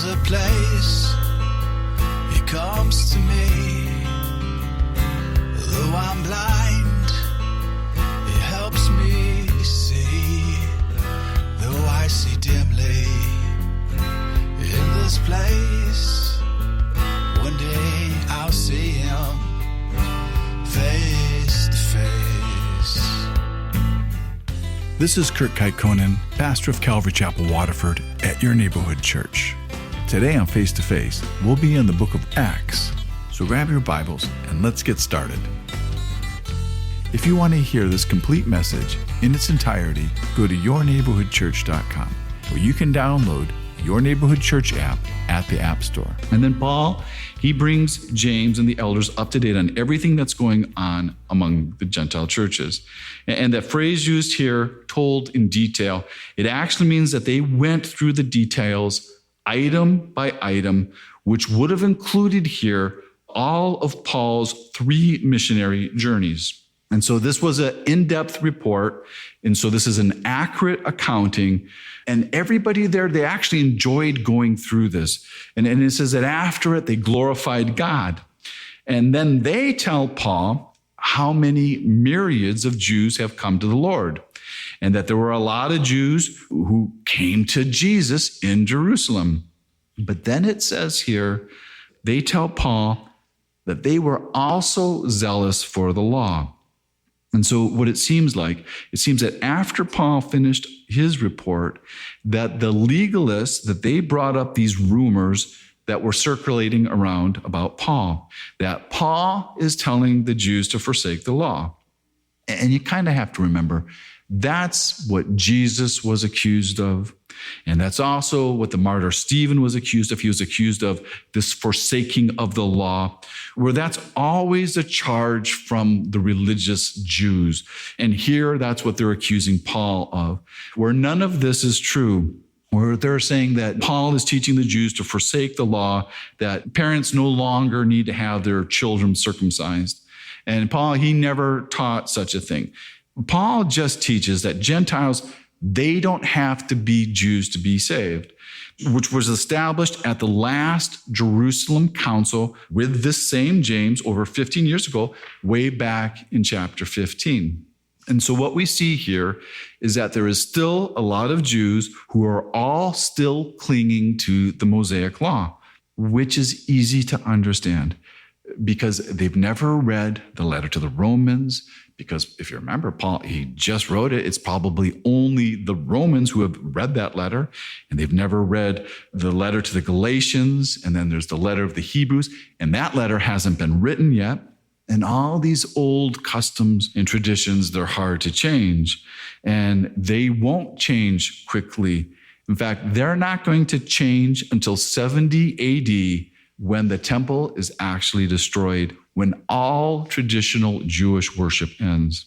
There's a place He comes to me. Though I'm blind, He helps me see. Though I see dimly in this place, one day I'll see Him face to face. This is Kurt Kaikkonen, pastor of Calvary Chapel, Waterford, at your neighborhood church. Today on Face to Face, we'll be in the book of Acts. So grab your Bibles and let's get started. If you want to hear this complete message in its entirety, go to yourneighborhoodchurch.com, where you can download Your Neighborhood Church app at the App Store. And then Paul, he brings James and the elders up to date on everything that's going on among the Gentile churches. And that phrase used here, told in detail, it actually means that they went through the details item by item, which would have included here all of Paul's 3 missionary journeys. And so this was an in-depth report. And so this is an accurate accounting. And everybody there, they actually enjoyed going through this. And it says that after it, they glorified God. And then they tell Paul how many myriads of Jews have come to the Lord. And that there were a lot of Jews who came to Jesus in Jerusalem. But then it says here, they tell Paul that they were also zealous for the law. And so what it seems that after Paul finished his report, that the legalists, that they brought up these rumors that were circulating around about Paul, that Paul is telling the Jews to forsake the law. And you kind of have to remember, that's what Jesus was accused of. And that's also what the martyr Stephen was accused of. He was accused of this forsaking of the law, where that's always a charge from the religious Jews. And here, that's what they're accusing Paul of, where none of this is true, where they're saying that Paul is teaching the Jews to forsake the law, that parents no longer need to have their children circumcised. And Paul, he never taught such a thing. Paul just teaches that Gentiles, they don't have to be Jews to be saved, which was established at the last Jerusalem council with this same James over 15 years ago, way back in chapter 15. And so what we see here is that there is still a lot of Jews who are all still clinging to the Mosaic law, which is easy to understand because they've never read the letter to the Romans. Because if you remember, Paul, he just wrote it. It's probably only the Romans who have read that letter, and they've never read the letter to the Galatians, and then there's the letter of the Hebrews, and that letter hasn't been written yet. And all these old customs and traditions, they're hard to change, and they won't change quickly. In fact, they're not going to change until 70 AD, when the temple is actually destroyed, when all traditional Jewish worship ends.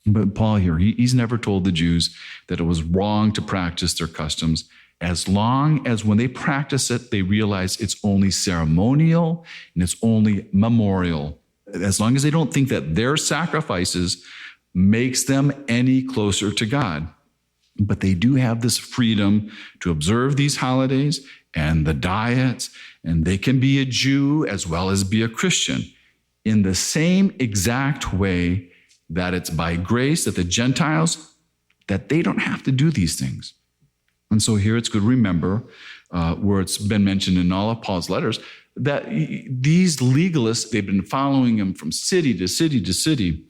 But Paul here, he's never told the Jews that it was wrong to practice their customs, as long as when they practice it, they realize it's only ceremonial and it's only memorial. As long as they don't think that their sacrifices makes them any closer to God. But they do have this freedom to observe these holidays and the diets, and they can be a Jew as well as be a Christian in the same exact way that it's by grace that the Gentiles, that they don't have to do these things. And so here it's good to remember, where it's been mentioned in all of Paul's letters, that these legalists, they've been following him from city to city to city,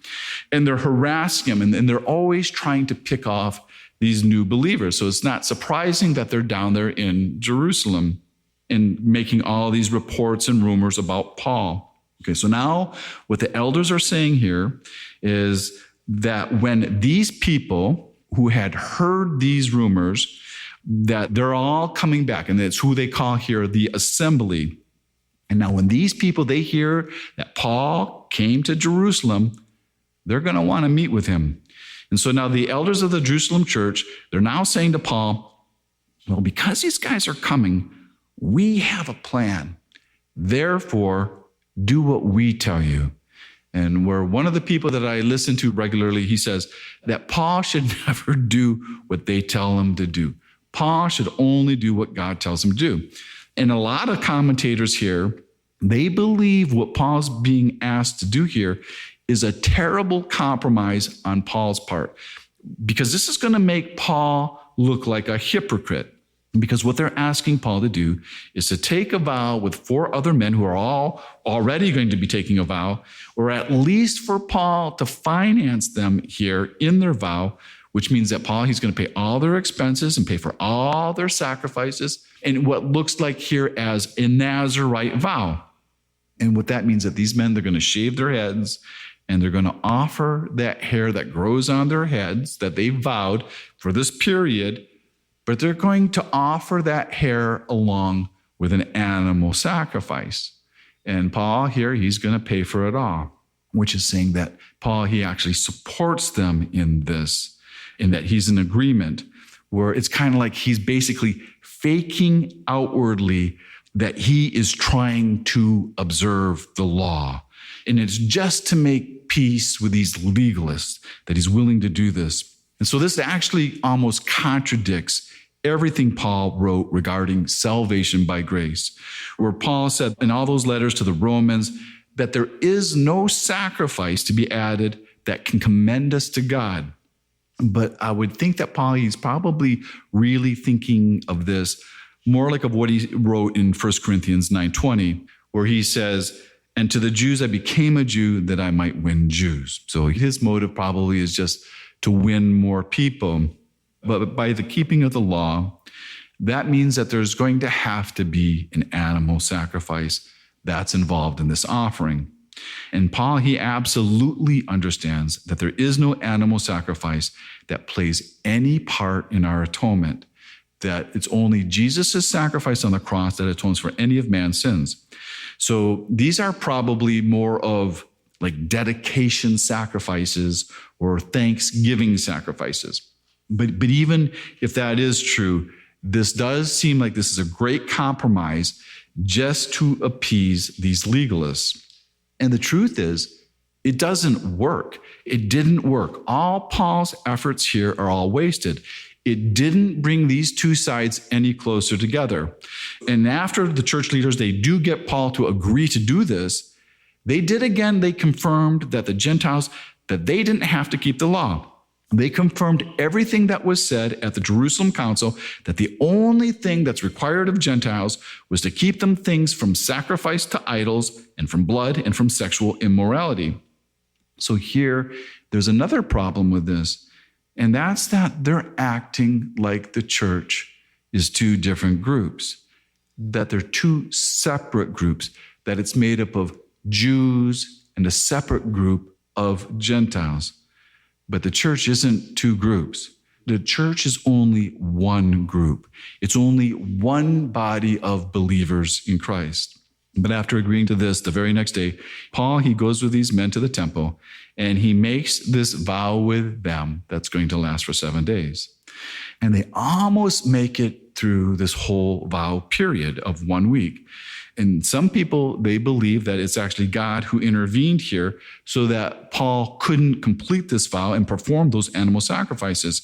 and they're harassing him, and they're always trying to pick off these new believers. So it's not surprising that they're down there in Jerusalem and making all these reports and rumors about Paul. Okay, so now what the elders are saying here is that when these people who had heard these rumors, that they're all coming back, and it's who they call here the assembly. And now when these people, they hear that Paul came to Jerusalem, they're going to want to meet with him. And so now the elders of the Jerusalem church, they're now saying to Paul, well, because these guys are coming, we have a plan. Therefore, do what we tell you. And where one of the people that I listen to regularly, he says that Paul should never do what they tell him to do. Paul should only do what God tells him to do. And a lot of commentators here, they believe what Paul's being asked to do here is a terrible compromise on Paul's part, because this is going to make Paul look like a hypocrite. Because what they're asking Paul to do is to take a vow with 4 other men who are all already going to be taking a vow, or at least for Paul to finance them here in their vow, which means that he's going to pay all their expenses and pay for all their sacrifices in what looks like here as a Nazirite vow. And what that means that these men, they're going to shave their heads and they're going to offer that hair that grows on their heads that they vowed for this period, but they're going to offer that hair along with an animal sacrifice. And Paul here, he's going to pay for it all, which is saying that Paul, he actually supports them in this, in that he's in agreement, where it's kind of like he's basically faking outwardly that he is trying to observe the law. And it's just to make peace with these legalists that he's willing to do this. And so this actually almost contradicts everything Paul wrote regarding salvation by grace, where Paul said in all those letters to the Romans that there is no sacrifice to be added that can commend us to God. But I would think that Paul, he's probably really thinking of this more like of what he wrote in 1 Corinthians 9:20, where he says, and to the Jews I became a Jew that I might win Jews. So his motive probably is just to win more people. But by the keeping of the law, that means that there's going to have to be an animal sacrifice that's involved in this offering. And Paul, he absolutely understands that there is no animal sacrifice that plays any part in our atonement, that it's only Jesus' sacrifice on the cross that atones for any of man's sins. So these are probably more of like dedication sacrifices or thanksgiving sacrifices. But even if that is true, this does seem like this is a great compromise just to appease these legalists. And the truth is, it doesn't work. It didn't work. All Paul's efforts here are all wasted. It didn't bring these two sides any closer together. And after the church leaders, they do get Paul to agree to do this, they confirmed that the Gentiles, that they didn't have to keep the law. They confirmed everything that was said at the Jerusalem Council, that the only thing that's required of Gentiles was to keep them things from sacrifice to idols and from blood and from sexual immorality. So here, there's another problem with this, and that's that they're acting like the church is two different groups, that they're two separate groups, that it's made up of Jews and a separate group of Gentiles. But the church isn't two groups. The church is only one group. It's only one body of believers in Christ. But after agreeing to this, the very next day, Paul, he goes with these men to the temple, and he makes this vow with them that's going to last for 7 days. And they almost make it through this whole vow period of 1 week. And some people, they believe that it's actually God who intervened here so that Paul couldn't complete this vow and perform those animal sacrifices.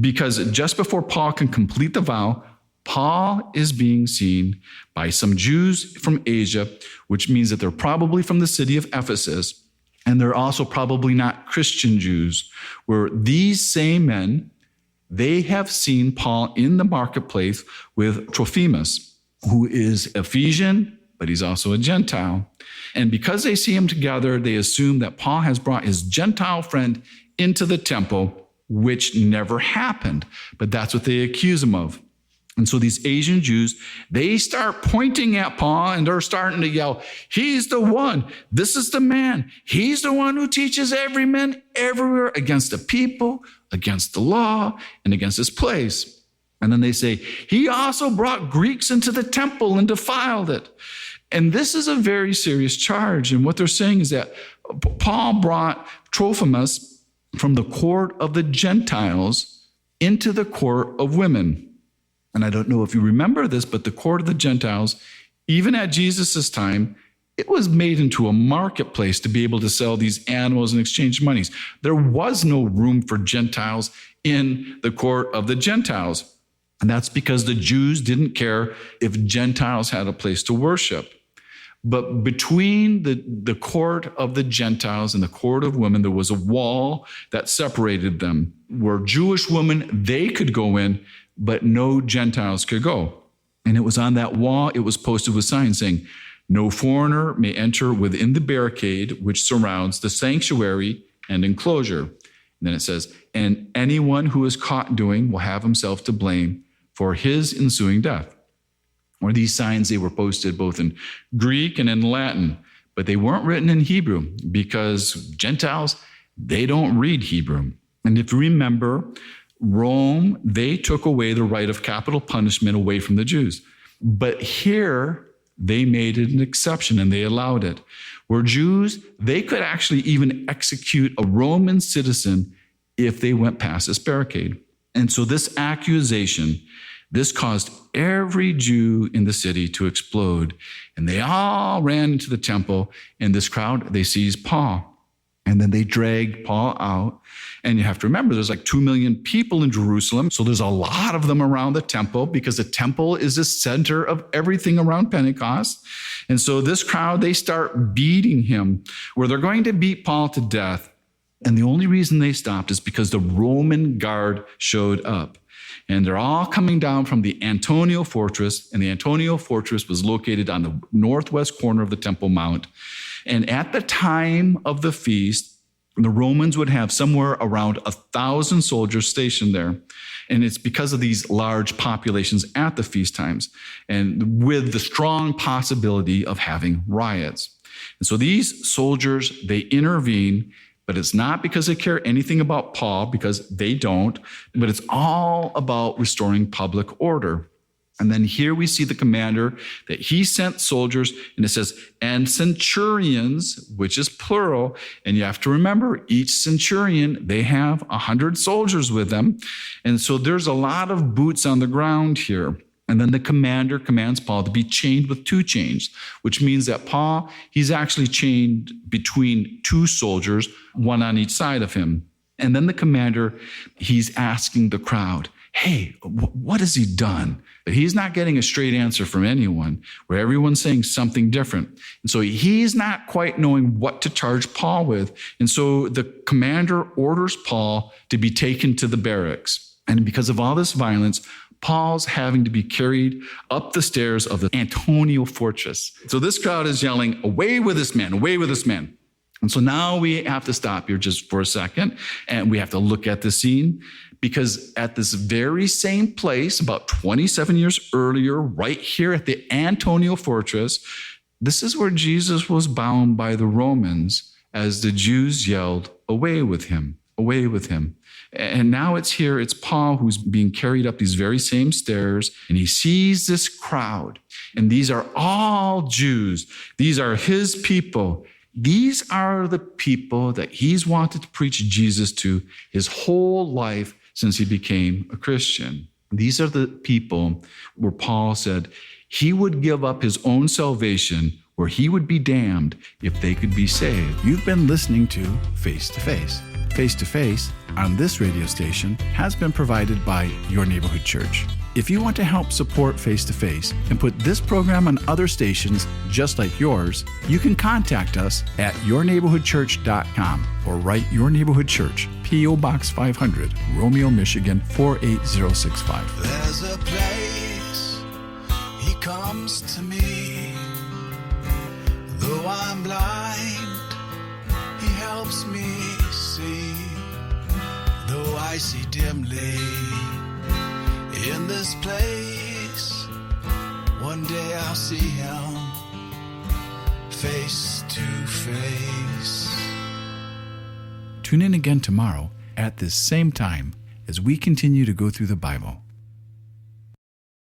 Because just before Paul can complete the vow, Paul is being seen by some Jews from Asia, which means that they're probably from the city of Ephesus, and they're also probably not Christian Jews, where these same men, they have seen Paul in the marketplace with Trophimus, who is Ephesian, but he's also a Gentile. And because they see him together, they assume that Paul has brought his Gentile friend into the temple, which never happened. But that's what they accuse him of. And so these Asian Jews, they start pointing at Paul and they're starting to yell, he's the one. This is the man. He's the one who teaches every man everywhere against the people, against the law, and against his place. And then they say, he also brought Greeks into the temple and defiled it. And this is a very serious charge. And what they're saying is that Paul brought Trophimus from the court of the Gentiles into the court of women. And I don't know if you remember this, but the court of the Gentiles, even at Jesus' time, it was made into a marketplace to be able to sell these animals and exchange monies. There was no room for Gentiles in the court of the Gentiles. And that's because the Jews didn't care if Gentiles had a place to worship. But between the court of the Gentiles and the court of women, there was a wall that separated them, where Jewish women, they could go in, but no Gentiles could go. And it was on that wall, it was posted with signs saying, no foreigner may enter within the barricade which surrounds the sanctuary and enclosure. And then it says, and anyone who is caught doing will have himself to blame for his ensuing death. Or these signs, they were posted both in Greek and in Latin, but they weren't written in Hebrew because Gentiles, they don't read Hebrew. And if you remember, Rome, they took away the right of capital punishment away from the Jews. But here, they made it an exception and they allowed it. Where Jews, they could actually even execute a Roman citizen if they went past this barricade. And so this accusation, this caused every Jew in the city to explode. And they all ran into the temple, and this crowd, they seized Paul. And then they dragged Paul out. And you have to remember, there's like 2 million people in Jerusalem. So there's a lot of them around the temple because the temple is the center of everything around Pentecost. And so this crowd, they start beating him, where they're going to beat Paul to death. And the only reason they stopped is because the Roman guard showed up. And they're all coming down from the Antonia Fortress. And the Antonia Fortress was located on the northwest corner of the Temple Mount. And at the time of the feast, the Romans would have somewhere around 1,000 soldiers stationed there. And it's because of these large populations at the feast times, and with the strong possibility of having riots. And so these soldiers, they intervene, but it's not because they care anything about Paul, because they don't, but it's all about restoring public order. And then here we see the commander that he sent soldiers, and it says, and centurions, which is plural. And you have to remember, each centurion, they have 100 soldiers with them. And so there's a lot of boots on the ground here. And then the commander commands Paul to be chained with 2 chains, which means that Paul, he's actually chained between 2 soldiers, one on each side of him. And then the commander, he's asking the crowd, hey, what has he done? But he's not getting a straight answer from anyone, where everyone's saying something different. And so he's not quite knowing what to charge Paul with. And so the commander orders Paul to be taken to the barracks. And because of all this violence, Paul's having to be carried up the stairs of the Antonia Fortress. So this crowd is yelling, away with this man, away with this man. And so now we have to stop here just for a second, and we have to look at the scene, because at this very same place, about 27 years earlier, right here at the Antonia Fortress, this is where Jesus was bound by the Romans as the Jews yelled, away with him, away with him. And now it's here, it's Paul who's being carried up these very same stairs, and he sees this crowd, and these are all Jews. These are his people. These are the people that he's wanted to preach Jesus to his whole life since he became a Christian. These are the people where Paul said he would give up his own salvation, where he would be damned if they could be saved. You've been listening to Face to Face. Face to Face on this radio station has been provided by Your Neighborhood Church. If you want to help support Face to Face and put this program on other stations just like yours, you can contact us at yourneighborhoodchurch.com or write Your Neighborhood Church, P.O. Box 500, Romeo, Michigan 48065. There's a place he comes to me. Though I'm blind, he helps me see. Though I see dimly in this place, one day I'll see him face to face. Tune in again tomorrow at this same time as we continue to go through the Bible.